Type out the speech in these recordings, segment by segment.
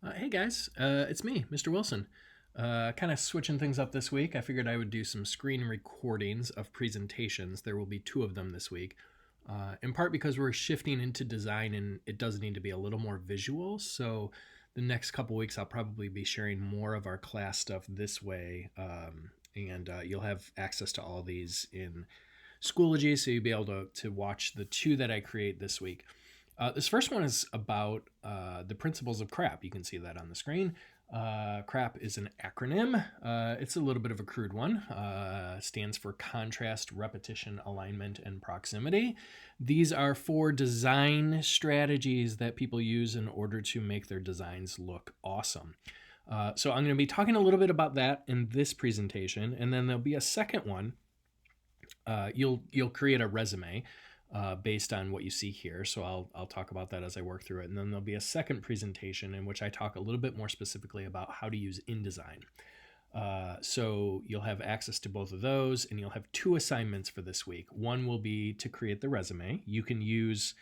Hey guys, it's me, Mr. Wilson. Kind of switching things up this week. I figured I would do some screen recordings of presentations. There will be two of them this week, in part because we're shifting into design and it does need to be a little more visual. So, the next couple weeks, I'll probably be sharing more of our class stuff this way, and you'll have access to all these in Schoology, so you'll be able to watch the two that I create this week. This first one is about the principles of CRAP. You can see that on the screen. CRAP is an acronym. It's a little bit of a crude one. Stands for contrast, repetition, alignment, and proximity. These are four design strategies that people use in order to make their designs look awesome. So I'm going to be talking a little bit about that in this presentation, and then there'll be a second one. You'll create a resume based on what you see here. So I'll talk about that as I work through it. And then there'll be a second presentation in which I talk a little bit more specifically about how to use InDesign. So you'll have access to both of those, and you'll have two assignments for this week. One will be to create the resume. You can use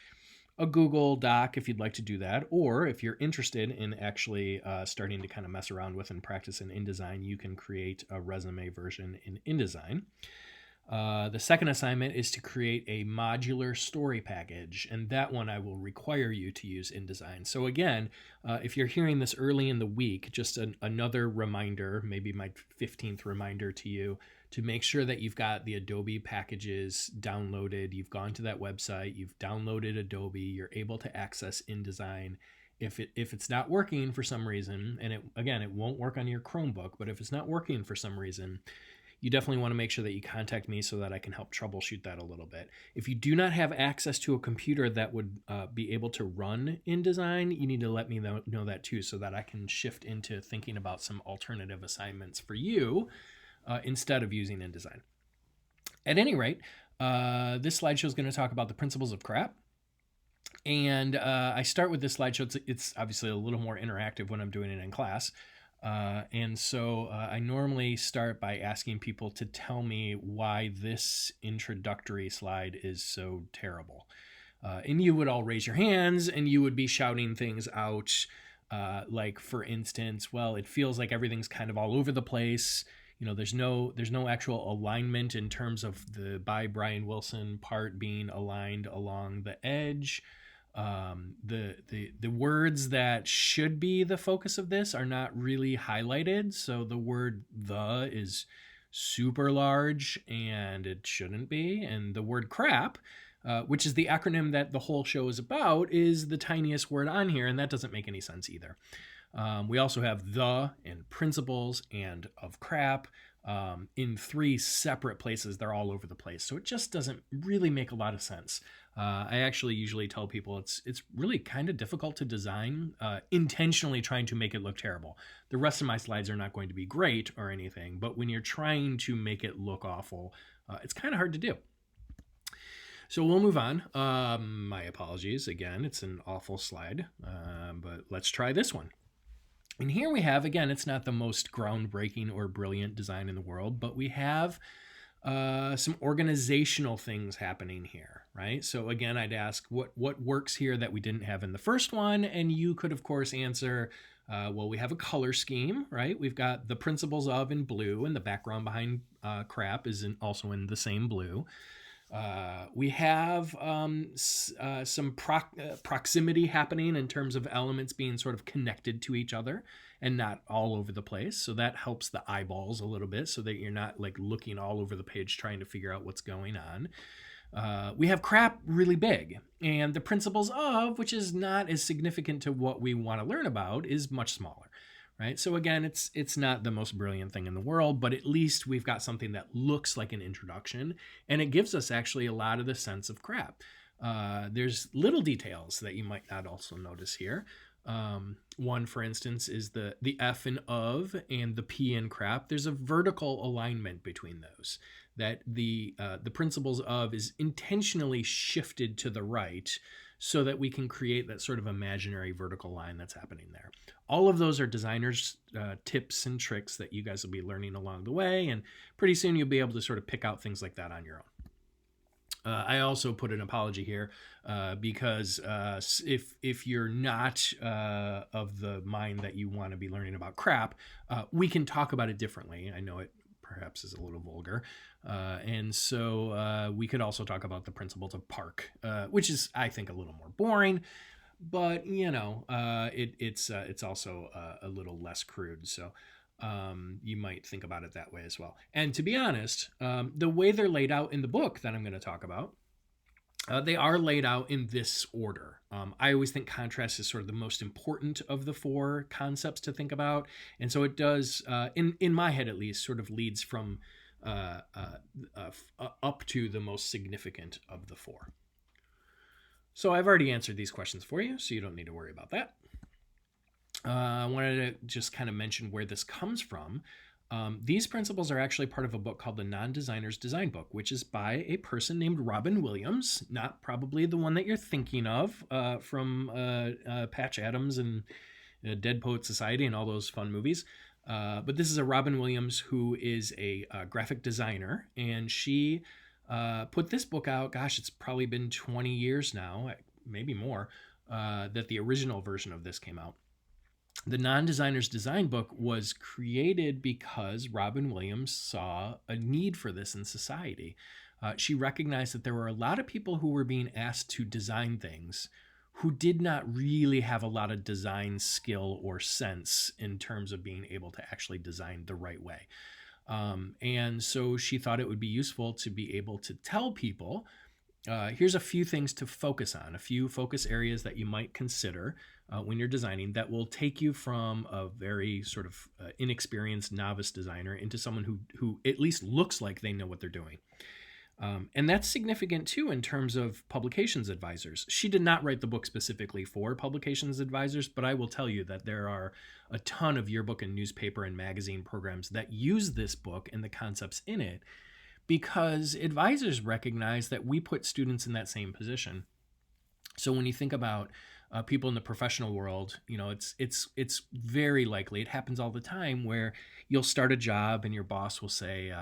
a Google Doc if you'd like to do that, or if you're interested in actually starting to kind of mess around with and practice in InDesign, you can create a resume version in InDesign. The second assignment is to create a modular story package, and that one I will require you to use InDesign. So again, if you're hearing this early in the week, just another reminder, maybe my 15th reminder to you, to make sure that you've got the Adobe packages downloaded, you've gone to that website, you've downloaded Adobe, you're able to access InDesign. If it's not working for some reason, and it won't work on your Chromebook, but if it's not working for some reason, you definitely want to make sure that you contact me so that I can help troubleshoot that a little bit. If you do not have access to a computer that would be able to run InDesign, you need to let me know that too, so that I can shift into thinking about some alternative assignments for you instead of using InDesign. At any rate, this slideshow is going to talk about the principles of CRAP. And I start with this slideshow. It's obviously a little more interactive when I'm doing it in class. And so I normally start by asking people to tell me why this introductory slide is so terrible. And you would all raise your hands and you would be shouting things out, like, for instance, well, it feels like everything's kind of all over the place. You know, there's no actual alignment in terms of the by Brian Wilson part being aligned along the edge. The words that should be the focus of this are not really highlighted. So the word "the" is super large and it shouldn't be. And the word "crap," which is the acronym that the whole show is about, is the tiniest word on here, and that doesn't make any sense either. We also have "the" and "principles" and "of crap." In three separate places. They're all over the place. So it just doesn't really make a lot of sense. I actually usually tell people it's really kind of difficult to design, intentionally trying to make it look terrible. The rest of my slides are not going to be great or anything, but when you're trying to make it look awful, it's kind of hard to do. So we'll move on. My apologies. Again, it's an awful slide, but let's try this one. And here we have, again, it's not the most groundbreaking or brilliant design in the world, but we have some organizational things happening here, right? So again, I'd ask what works here that we didn't have in the first one, and you could, of course, answer, well, we have a color scheme, right? We've got the principles of in blue, and the background behind crap is also in the same blue. We have some proximity happening in terms of elements being sort of connected to each other and not all over the place. So that helps the eyeballs a little bit so that you're not like looking all over the page trying to figure out what's going on. We have crap really big, and the principles of, which is not as significant to what we want to learn about, is much smaller. Right. So again, it's not the most brilliant thing in the world, but at least we've got something that looks like an introduction, and it gives us actually a lot of the sense of crap. There's little details that you might not also notice here. One, for instance, is the F in of and the P in crap. There's a vertical alignment between those. That the principles of is intentionally shifted to the right so that we can create that sort of imaginary vertical line that's happening there. All of those are designers' tips and tricks that you guys will be learning along the way, and pretty soon you'll be able to sort of pick out things like that on your I also put an apology here because if you're not of the mind that you want to be learning about crap, we can talk about it differently. I know it perhaps is a little vulgar, and so we could also talk about the principles of Park, which is, I think, a little more boring. But it's also a little less crude. So you might think about it that way as well. And to be honest, the way they're laid out in the book that I'm going to talk about, they are laid out in this order. I always think contrast is sort of the most important of the four concepts to think about. And so it does, in my head at least, sort of leads from up to the most significant of the four. So I've already answered these questions for you, so you don't need to worry about that. I wanted to just kind of mention where this comes from. These principles are actually part of a book called The Non-Designer's Design Book, which is by a person named Robin Williams, not probably the one that you're thinking of from Patch Adams and Dead Poet Society and all those fun movies. But this is a Robin Williams who is a graphic designer, and she put this book out. Gosh, it's probably been 20 years now, maybe more, that the original version of this came out. The Non-Designer's Design Book was created because Robin Williams saw a need for this in society. She recognized that there were a lot of people who were being asked to design things who did not really have a lot of design skill or sense in terms of being able to actually design the right way. And so she thought it would be useful to be able to tell people, here's a few things to focus on, a few focus areas that you might consider when you're designing that will take you from a very sort of inexperienced novice designer into someone who at least looks like they know what they're doing. And that's significant too in terms of publications advisors. She did not write the book specifically for publications advisors, but I will tell you that there are a ton of yearbook and newspaper and magazine programs that use this book and the concepts in it because advisors recognize that we put students in that same position. So when you think about people in the professional world, it's very likely, it happens all the time, where you'll start a job and your boss will say,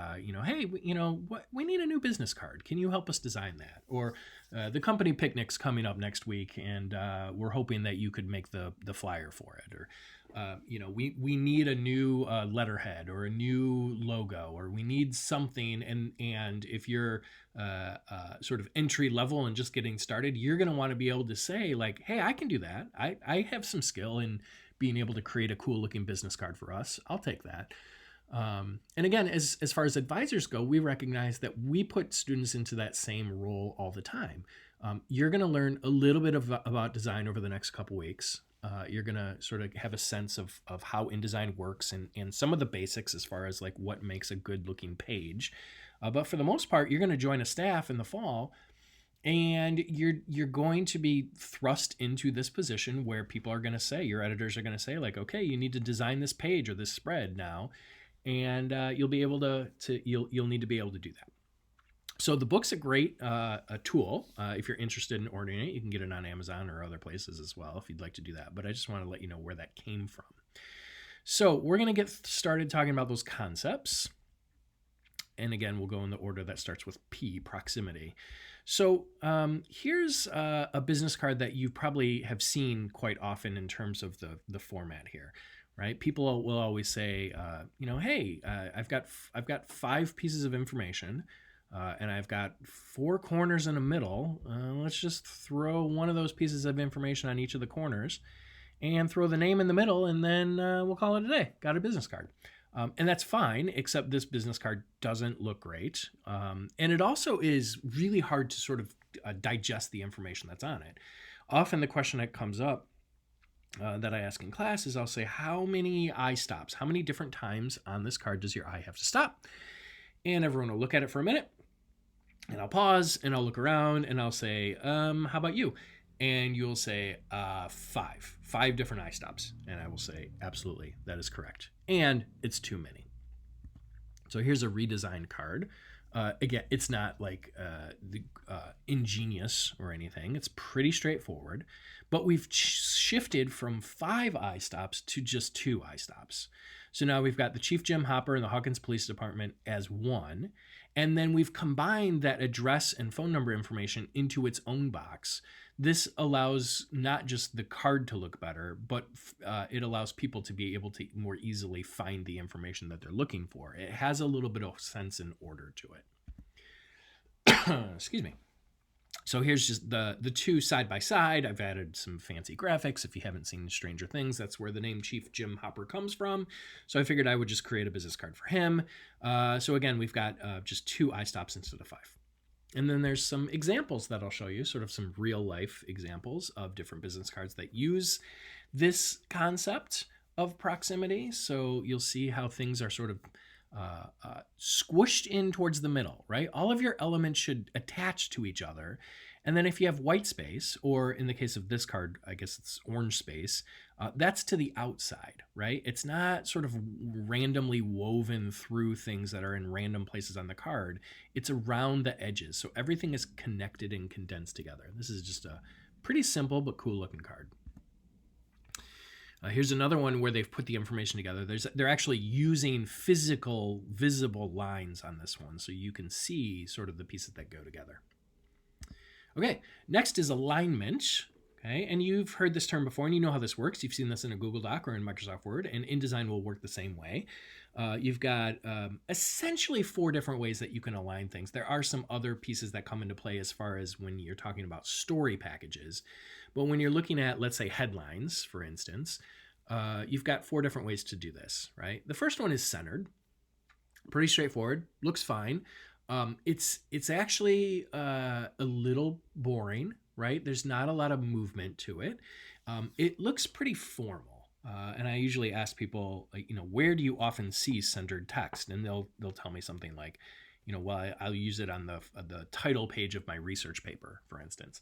hey, we need a new business card. Can you help us design that? Or the company picnic's coming up next week, and we're hoping that you could make the flyer for it. Or we need a new letterhead or a new logo, or we need something. And if you're sort of entry level and just getting started, you're going to want to be able to say like, hey, I can do that. I have some skill in being able to create a cool looking business card for us. I'll take that. And again, as far as advisors go, we recognize that we put students into that same role all the time. You're going to learn a little bit about design over the next couple weeks. You're going to sort of have a sense of how InDesign works and some of the basics as far as like what makes a good looking page. But for the most part, you're going to join a staff in the fall, and you're going to be thrust into this position where people are going to say, your editors are going to say like, okay, you need to design this page or this spread now. And you'll be able you'll need to be able to do that. So the book's a great a tool. If you're interested in ordering it, you can get it on Amazon or other places as well if you'd like to do that. But I just want to let you know where that came from. So we're going to get started talking about those concepts. And again, we'll go in the order that starts with P, proximity. So here's a business card that you probably have seen quite often in terms of the format here. Right? People will always say, hey, I've got 5 pieces of information, and I've got 4 corners in the middle. Let's just throw one of those pieces of information on each of the corners, and throw the name in the middle, and then we'll call it a day. Got a business card, and that's fine. Except this business card doesn't look great, and it also is really hard to sort of digest the information that's on it. Often the question that comes up that I ask in class is I'll say, how many eye stops? How many different times on this card does your eye have to stop? And everyone will look at it for a minute, and I'll pause, and I'll look around, and I'll say, how about you? And you'll say, 5 different eye stops. And I will say, absolutely, that is correct. And it's too many. So here's a redesigned card Again, it's not like ingenious or anything. It's pretty straightforward. But we've shifted from 5 eye stops to just 2 eye stops. So now we've got the Chief Jim Hopper and the Hawkins Police Department as one. And then we've combined that address and phone number information into its own box. This allows not just the card to look better, but it allows people to be able to more easily find the information that they're looking for. It has a little bit of sense and order to it. Excuse me. So here's just the 2 side by side. I've added some fancy graphics. If you haven't seen Stranger Things, that's where the name Chief Jim Hopper comes from. So I figured I would just create a business card for him. So again, we've got just 2 eye stops instead of 5. And then there's some examples that I'll show you, sort of some real life examples of different business cards that use this concept of proximity. So you'll see how things are sort of squished in towards the middle, right? All of your elements should attach to each other. And then if you have white space, or in the case of this card, I guess it's orange space, that's to the outside, right? It's not sort of randomly woven through things that are in random places on the card. It's around the edges. So everything is connected and condensed together. This is just a pretty simple but cool looking card. Here's another one where they've put the information together. They're actually using physical, visible lines on this one, so you can see sort of the pieces that go together. Okay, next is alignment. Okay, and you've heard this term before, and you know how this works. You've seen this in a Google Doc or in Microsoft Word, and InDesign will work the same way. You've got essentially 4 different ways that you can align things. There are some other pieces that come into play as far as when you're talking about story packages. But when you're looking at, let's say, headlines, for instance, you've got 4 different ways to do this, right? The first one is centered. Pretty straightforward. Looks fine. It's actually a little boring, right? There's not a lot of movement to it. It looks pretty formal. And I usually ask people, like, where do you often see centered text? And they'll tell me something like, well, I'll use it on the title page of my research paper, for instance.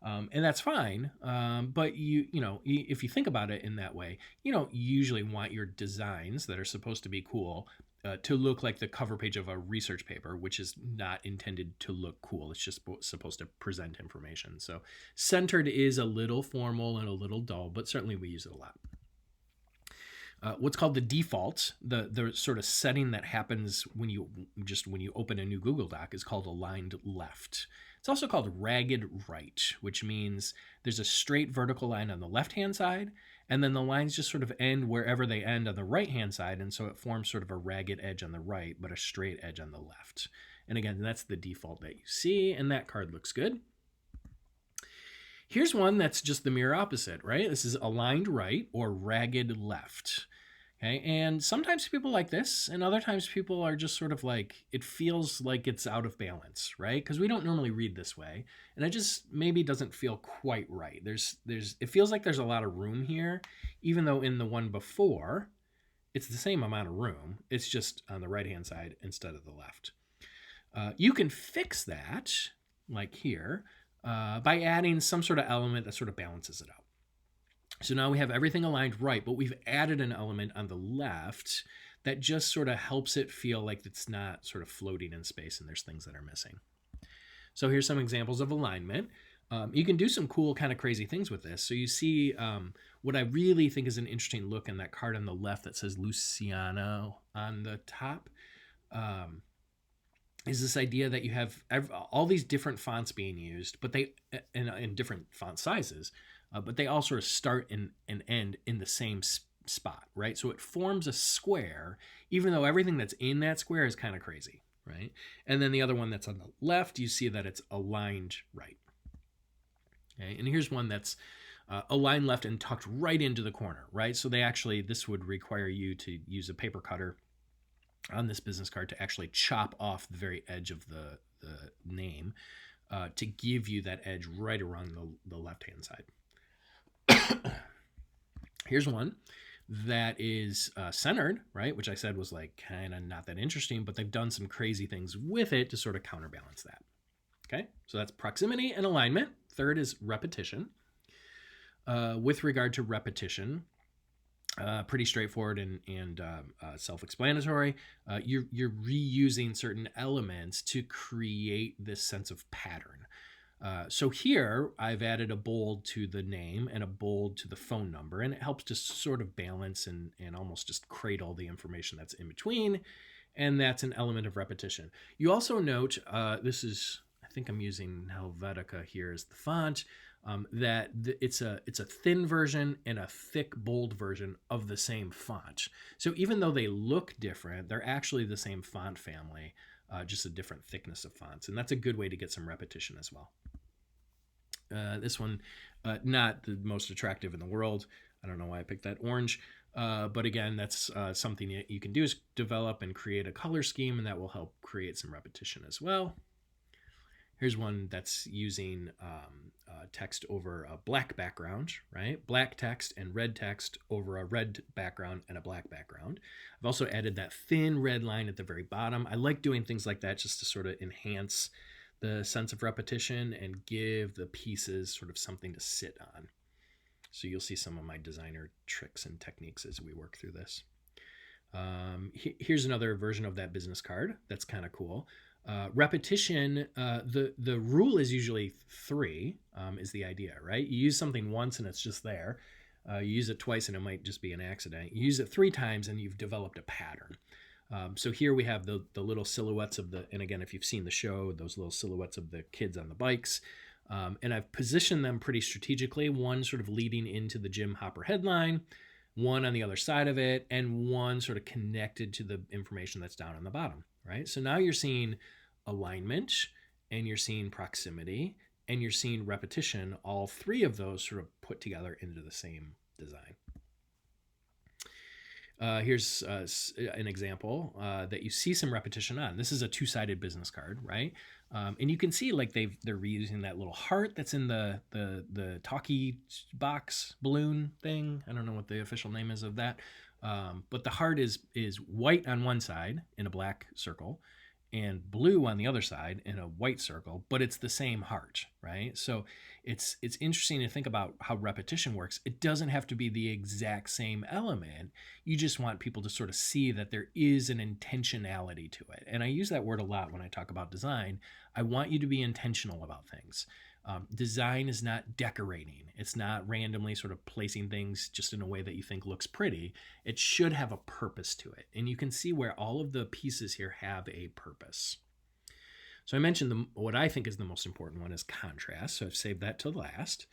And that's fine. But if you think about it in that way, you usually want your designs that are supposed to be cool to look like the cover page of a research paper, which is not intended to look cool. It's just supposed to present information. So centered is a little formal and a little dull, but certainly we use it a lot. What's called the default, the sort of setting that happens when you open a new Google Doc, is called aligned left. It's also called ragged right, which means there's a straight vertical line on the left-hand side, and then the lines just sort of end wherever they end on the right-hand side, and so it forms sort of a ragged edge on the right, but a straight edge on the left. And again, that's the default that you see, and that card looks good. Here's one that's just the mirror opposite, right? This is aligned right or ragged left. Okay, and sometimes people like this, and other times people are just sort of like, it feels like it's out of balance, right? Because we don't normally read this way, and it just maybe doesn't feel quite right. It feels like there's a lot of room here, even though in the one before, it's the same amount of room. It's just on the right-hand side instead of the left. You can fix that, like here, by adding some sort of element that sort of balances it out. So now we have everything aligned right, but we've added an element on the left that just sort of helps it feel like it's not sort of floating in space and there's things that are missing. So here's some examples of alignment. You can do some cool kind of crazy things with this. So you see what I really think is an interesting look in that card on the left that says Luciano on the top. Is this idea that you have all these different fonts being used, but they in different font sizes, but they all sort of start and end in the same spot, right? So it forms a square, even though everything that's in that square is kind of crazy, right? And then the other one that's on the left, you see that it's aligned right. Okay, and here's one that's aligned left and tucked right into the corner, right? So this would require you to use a paper cutter on this business card to actually chop off the very edge of the name to give you that edge right around the left-hand side. Here's one that is centered, right? Which I said was like kind of not that interesting, but they've done some crazy things with it to sort of counterbalance that. Okay, so that's proximity and alignment. Third is repetition. With regard to repetition, Pretty straightforward and self-explanatory. You're reusing certain elements to create this sense of pattern. So here I've added a bold to the name and a bold to the phone number, and it helps to sort of balance and almost just cradle the information that's in between, and that's an element of repetition. You also note, this is, I think I'm using Helvetica here as the font, it's a thin version and a thick bold version of the same font. So even though they look different, they're actually the same font family, just a different thickness of fonts, and that's a good way to get some repetition as well. This one, not the most attractive in the world. I don't know why I picked that orange. But again, that's something you can do is develop and create a color scheme, and that will help create some repetition as well. Here's one that's using text over a black background, right? Black text and red text over a red background and a black background. I've also added that thin red line at the very bottom. I like doing things like that just to sort of enhance the sense of repetition and give the pieces sort of something to sit on. So you'll see some of my designer tricks and techniques as we work through this. Here's another version of that business card. That's kind of cool. Repetition, the rule is usually 3, is the idea, right? You use something once and it's just there. You use it twice and it might just be an accident. You use it 3 times and you've developed a pattern. So here we have the little silhouettes of and again, if you've seen the show, those little silhouettes of the kids on the bikes. And I've positioned them pretty strategically, one sort of leading into the Jim Hopper headline, one on the other side of it, and one sort of connected to the information that's down on the bottom, right? So now you're seeing alignment, and you're seeing proximity, and you're seeing repetition, all 3 of those sort of put together into the same design. Here's an example that you see some repetition on. This is a 2-sided business card, right? And you can see like they're reusing that little heart that's in the talkie box balloon thing. I don't know what the official name is of that, but the heart is white on one side in a black circle, and blue on the other side in a white circle, but it's the same heart, right? So it's interesting to think about how repetition works. It doesn't have to be the exact same element. You just want people to sort of see that there is an intentionality to it. And I use that word a lot when I talk about design. I want you to be intentional about things. Design is not decorating. It's not randomly sort of placing things just in a way that you think looks pretty. It should have a purpose to it. And you can see where all of the pieces here have a purpose. So I mentioned what I think is the most important one is contrast. So I've saved that to last.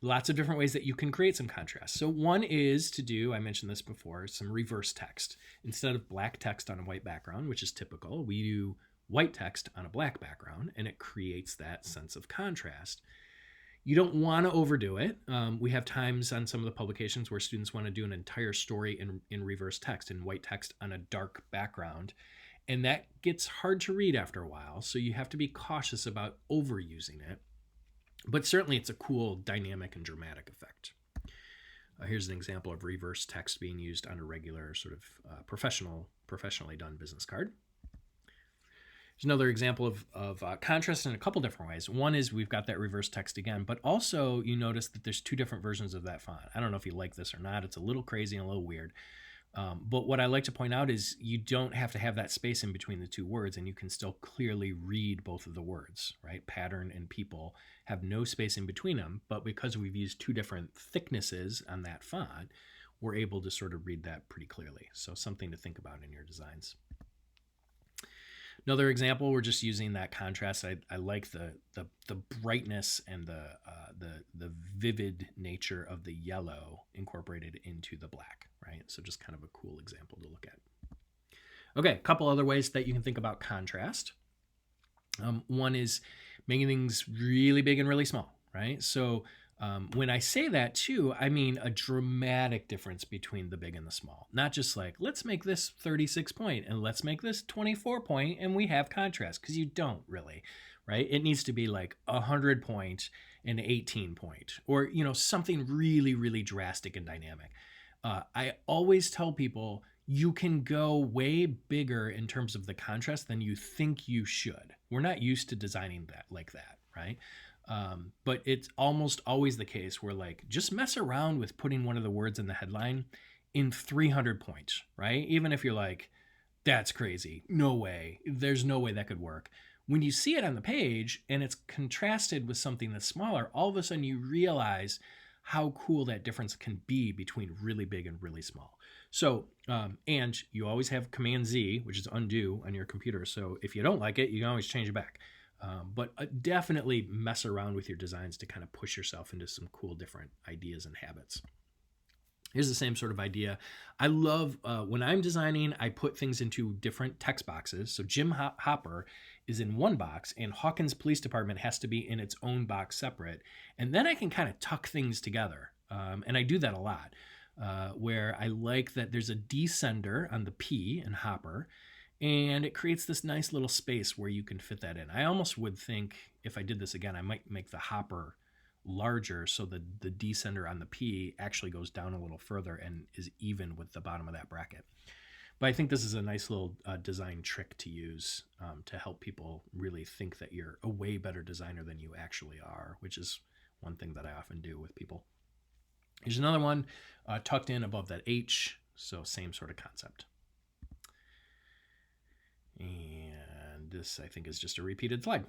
Lots of different ways that you can create some contrast. So one is to do, I mentioned this before, some reverse text. Instead of black text on a white background, which is typical, we do white text on a black background, and it creates that sense of contrast. You don't want to overdo it. We have times on some of the publications where students want to do an entire story in reverse text, in white text on a dark background, and that gets hard to read after a while, so you have to be cautious about overusing it. But certainly it's a cool dynamic and dramatic effect. Here's an example of reverse text being used on a regular sort of professionally done business card. There's another example of contrast in a couple different ways. One is we've got that reverse text again, but also you notice that there's 2 different versions of that font. I don't know if you like this or not. It's a little crazy and a little weird. But what I like to point out is you don't have to have that space in between the 2 words, and you can still clearly read both of the words, right? Pattern and people have no space in between them, but because we've used 2 different thicknesses on that font, we're able to sort of read that pretty clearly. So something to think about in your designs. Another example, we're just using that contrast. I like the brightness and the vivid nature of the yellow incorporated into the black, right? So just kind of a cool example to look at. Okay, a couple other ways that you can think about contrast. One is making things really big and really small, right? So when I say that too, I mean a dramatic difference between the big and the small. Not just like, let's make this 36 point and let's make this 24 point and we have contrast, because you don't really, right? It needs to be like 100 point and 18 point, or, you know, something really, really drastic and dynamic. I always tell people you can go way bigger in terms of the contrast than you think you should. We're not used to designing that like that, right? But it's almost always the case where like just mess around with putting one of the words in the headline in 300 points, right? Even if you're like, that's crazy. No way. There's no way that could work. When you see it on the page and it's contrasted with something that's smaller, all of a sudden you realize how cool that difference can be between really big and really small. So, and you always have Command Z, which is undo on your computer. So if you don't like it, you can always change it back. But definitely mess around with your designs to kind of push yourself into some cool different ideas and habits. Here's the same sort of idea. I love when I'm designing, I put things into different text boxes. So Jim Hopper is in one box and Hawkins Police Department has to be in its own box separate. And then I can kind of tuck things together. And I do that a lot where I like that there's a descender on the P in Hopper and it creates this nice little space where you can fit that in. I almost would think if I did this again, I might make the Hopper larger so the descender on the P actually goes down a little further and is even with the bottom of that bracket. But I think this is a nice little design trick to use to help people really think that you're a way better designer than you actually are, which is one thing that I often do with people. Here's another one tucked in above that H, so same sort of concept. And this, I think, is just a repeated slide.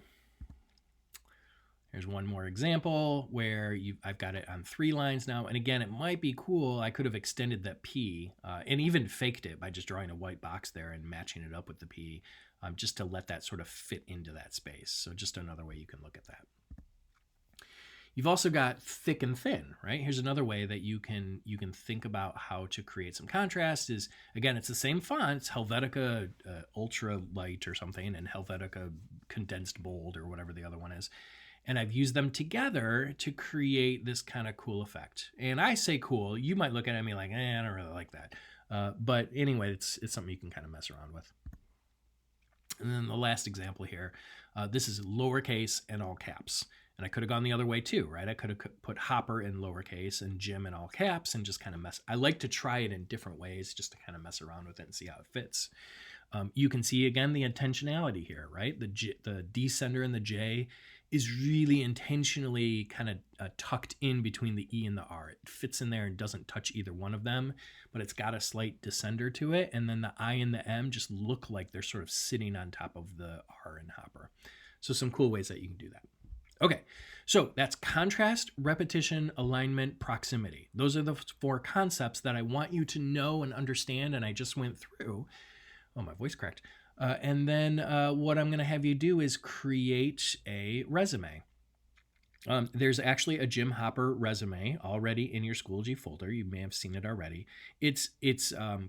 Here's one more example where I've got it on 3 lines now. And again, it might be cool. I could have extended that P and even faked it by just drawing a white box there and matching it up with the P just to let that sort of fit into that space. So just another way you can look at that. You've also got thick and thin, right? Here's another way that you can think about how to create some contrast is, again, it's the same font. It's Helvetica Ultra Light or something and Helvetica Condensed Bold or whatever the other one is. And I've used them together to create this kind of cool effect. And I say cool, you might look at it and be like, I don't really like that. But anyway, it's something you can kind of mess around with. And then the last example here, this is lowercase and all caps. And I could have gone the other way too, right? I could have put Hopper in lowercase and Jim in all caps and just kind of mess. I like to try it in different ways just to kind of mess around with it and see how it fits. You can see, again, the intentionality here, right? The descender and the J is really intentionally kind of tucked in between the E and the R. It fits in there and doesn't touch either one of them, but it's got a slight descender to it. And then the I and the M just look like they're sort of sitting on top of the R in Hopper. So some cool ways that you can do that. Okay, so that's contrast, repetition, alignment, proximity. Those are the 4 concepts that I want you to know and understand, and I just went through. Oh, my voice cracked. And then what I'm going to have you do is create a resume. There's actually a Jim Hopper resume already in your Schoology folder. You may have seen it already. It's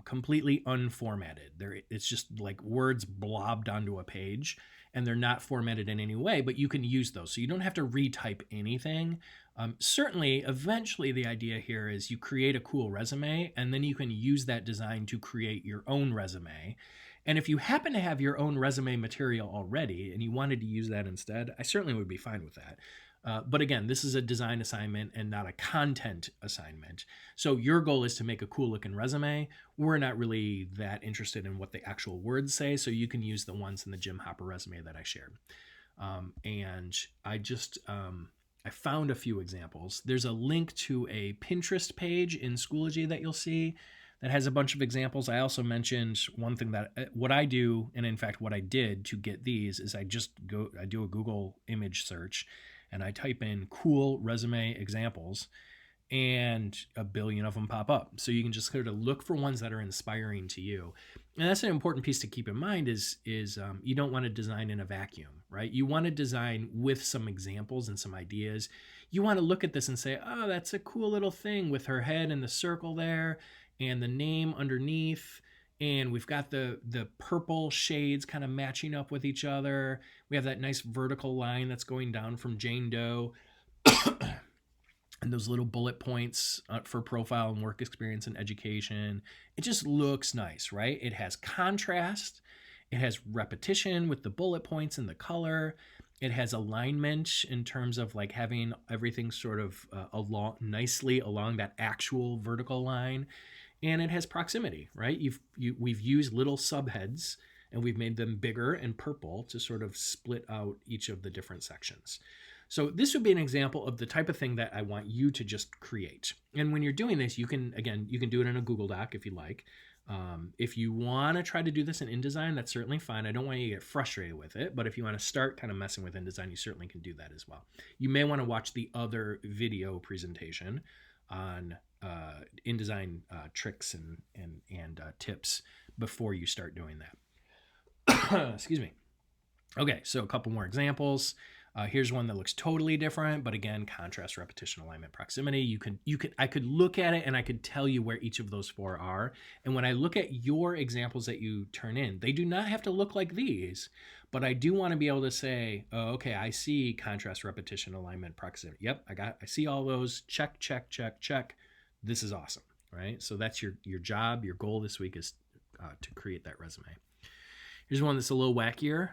completely unformatted. It's just like words blobbed onto a page, and they're not formatted in any way, but you can use those. So you don't have to retype anything. Certainly, eventually, the idea here is you create a cool resume, and then you can use that design to create your own resume. And if you happen to have your own resume material already and you wanted to use that instead, I certainly would be fine with that. But again, this is a design assignment and not a content assignment. So your goal is to make a cool looking resume. We're not really that interested in what the actual words say, so you can use the ones in the Jim Hopper resume that I shared. And I found a few examples. There's a link to a Pinterest page in Schoology that you'll see that has a bunch of examples. I also mentioned one thing that what I do, and in fact what I did to get these is I do a Google image search and I type in cool resume examples and a billion of them pop up. So you can just sort of look for ones that are inspiring to you. And that's an important piece to keep in mind is you don't want to design in a vacuum, right? You want to design with some examples and some ideas. You want to look at this and say, oh, that's a cool little thing with her head in the circle there and the name underneath. And we've got the purple shades kind of matching up with each other. We have that nice vertical line that's going down from Jane Doe. And those little bullet points for profile and work experience and education. It just looks nice, right? It has contrast. It has repetition with the bullet points and the color. It has alignment in terms of like having everything sort of nicely along that actual vertical line. And it has proximity, right? We've used little subheads and we've made them bigger and purple to sort of split out each of the different sections. So this would be an example of the type of thing that I want you to just create. And when you're doing this, you can do it in a Google Doc if you like. If you want to try to do this in InDesign, that's certainly fine. I don't want you to get frustrated with it, but if you want to start kind of messing with InDesign, you certainly can do that as well. You may want to watch the other video presentation on InDesign tricks and tips before you start doing that. Excuse me. Okay, so a couple more examples. Here's one that looks totally different, but again, contrast, repetition, alignment, proximity. I could look at it and I could tell you where each of those four are. And when I look at your examples that you turn in, they do not have to look like these, but I do want to be able to say, oh, okay, I see contrast, repetition, alignment, proximity. Yep, I see all those. Check, check, check, check. This is awesome, right? So that's your job. Your goal this week is to create that resume. Here's one that's a little wackier.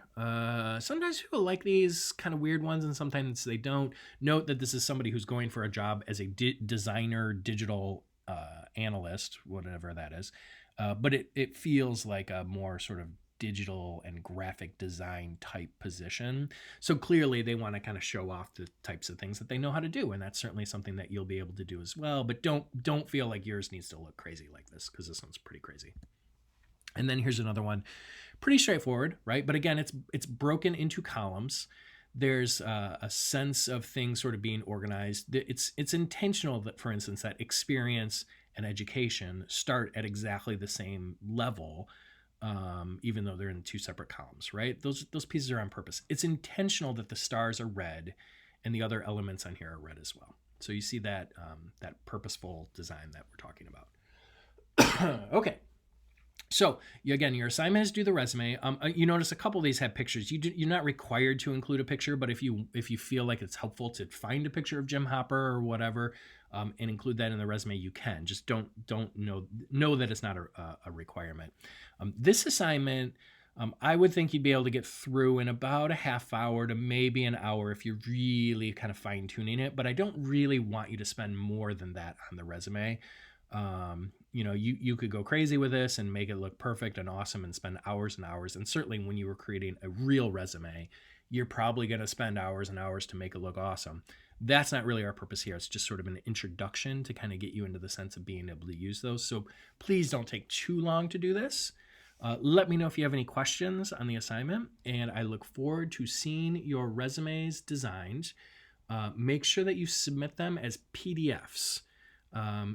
Sometimes people like these kind of weird ones and sometimes they don't. Note that this is somebody who's going for a job as a designer, digital analyst, whatever that is. But it feels like a more sort of digital and graphic design type position. So clearly they want to kind of show off the types of things that they know how to do. And that's certainly something that you'll be able to do as well. But don't feel like yours needs to look crazy like this, because this one's pretty crazy. And then here's another one. Pretty straightforward, right? But again, it's broken into columns. There's a sense of things sort of being organized. It's intentional that, for instance, that experience and education start at exactly the same level, even though they're in two separate columns, right? Those pieces are on purpose. It's intentional that the stars are red and the other elements on here are red as well. So you see that that purposeful design that we're talking about. Okay. So again, your assignment is do the resume. You notice a couple of these have pictures. You're not required to include a picture, but if you feel like it's helpful to find a picture of Jim Hopper or whatever, and include that in the resume, you can. Just don't know that it's not a requirement. This assignment, I would think you'd be able to get through in about a half hour to maybe an hour if you're really kind of fine tuning it. But I don't really want you to spend more than that on the resume. You could go crazy with this and make it look perfect and awesome and spend hours and hours. And certainly when you were creating a real resume, you're probably going to spend hours and hours to make it look awesome. That's not really our purpose here. It's just sort of an introduction to kind of get you into the sense of being able to use those. So please don't take too long to do this. Let me know if you have any questions on the assignment, and I look forward to seeing your resumes designed. Make sure that you submit them as PDFs.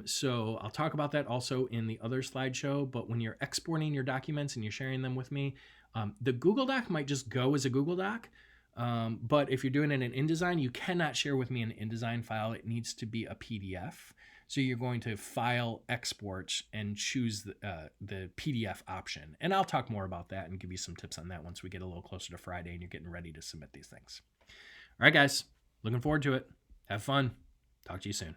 So I'll talk about that also in the other slideshow, but when you're exporting your documents and you're sharing them with me, the Google Doc might just go as a Google Doc. But if you're doing it in InDesign, you cannot share with me an InDesign file. It needs to be a PDF. So you're going to file, export, and choose the PDF option. And I'll talk more about that and give you some tips on that once we get a little closer to Friday and you're getting ready to submit these things. All right, guys, looking forward to it. Have fun. Talk to you soon.